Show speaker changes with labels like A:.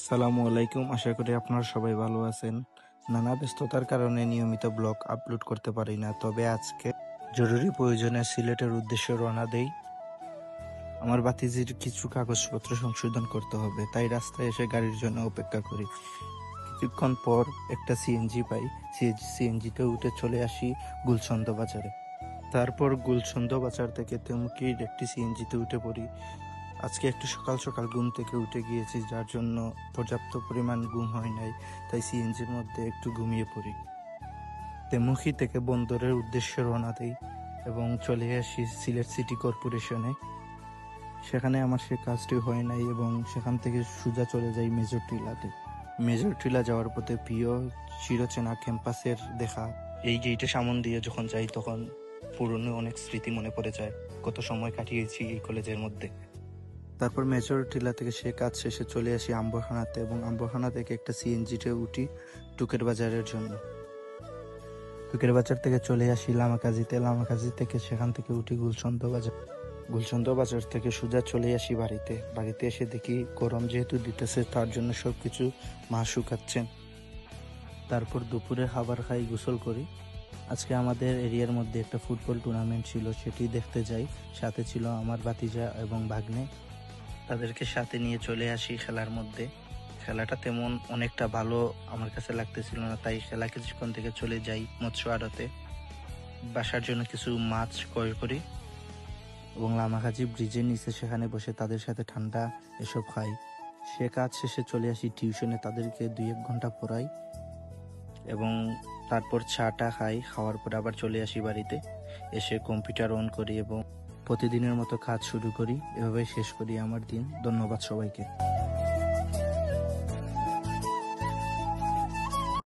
A: আসসালামু আলাইকুম। আশা করি আপনারা সবাই ভালো আছেন। নানা ব্যস্ততার কারণে নিয়মিত ব্লগ আপলোড করতে পারি না। তবে আজকে জরুরি প্রয়োজনে সিলেটের উদ্দেশ্যে রওনা দেই। আমার ভাতিজির কিছু কাগজপত্র সংশোধন করতে হবে, তাই রাস্তায় এসে গাড়ির জন্য অপেক্ষা করি। কিছুক্ষণ পর একটা সিএনজি পাই। সিএনজিতে উঠে চলে আসি গুলশন্দ বাজারে। তারপর গুলশন্দ বাজার থেকে তেমুকির একটি সিএনজিতে উঠে পড়ি। আজকে একটু সকাল সকাল ঘুম থেকে উঠে গিয়েছি, যার জন্য পর্যাপ্ত পরিমাণ ঘুম হয় নাই, তাই সিএনজির মধ্যে একটু ঘুমিয়ে পড়ি। তেমুখী থেকে বন্দরের উদ্দেশ্যে রওনা দিই এবং চলে আসি সিলেট সিটি কর্পোরেশনে। সেখানে আমার সে কাজটি হয় নাই এবং সেখান থেকে সোজা চলে যাই মেজর টিলাতে। মেজর টিলা যাওয়ার পথে প্রিয় চিরচেনা ক্যাম্পাসের দেখা। এই গেইটে সামন দিয়ে যখন যাই তখন পুরনো অনেক স্মৃতি মনে পড়ে যায়, কত সময় কাটিয়েছি এই কলেজের মধ্যে। তারপর মেজর টিলা থেকে সে কাজ শেষে চলে আসি আম্বরখানাতে এবং আম্বরখানা থেকে একটা সিএনজিতে উঠি টুকের বাজারের জন্য। টুকের বাজার থেকে চলে আসি লামাকাজিতে। লামাকাজি থেকে সেখান থেকে উঠি গুলশন্দ বাজার। গুলশন্দ বাজার থেকে সোজা চলে আসি বাড়িতে এসে দেখি গরম যেহেতু দিতেছে, তার জন্য সবকিছু মা শুকাচ্ছেন। তারপর দুপুরে খাবার খাই, গোসল করি। আজকে আমাদের এরিয়ার মধ্যে একটা ফুটবল টুর্নামেন্ট ছিল, সেটি দেখতে যাই। সাথে ছিল আমার ভাতিজা এবং ভাগ্নে। তাদেরকে সাথে নিয়ে চলে আসি খেলার মধ্যে। খেলাটা তেমন অনেকটা ভালো আমার কাছে লাগতেছিল না, তাই খেলা কিছুক্ষণ থেকে চলে যাই মৎস্য আড়তে। বাসার জন্য কিছু মাছ ক্রয় করি এবং লামাকাজি ব্রিজের নিচে সেখানে বসে তাদের সাথে ঠান্ডা এসব খাই। সে কাজ শেষে চলে আসি টিউশনে, তাদেরকে 2-1 ঘন্টা পড়াই এবং তারপর চাটা খাই। খাওয়ার পর আবার চলে আসি বাড়িতে। এসে কম্পিউটার অন করি এবং প্রতিদিনের মতো কাজ শুরু করি। এভাবে শেষ করি আমার দিন। ধন্যবাদ সবাইকে।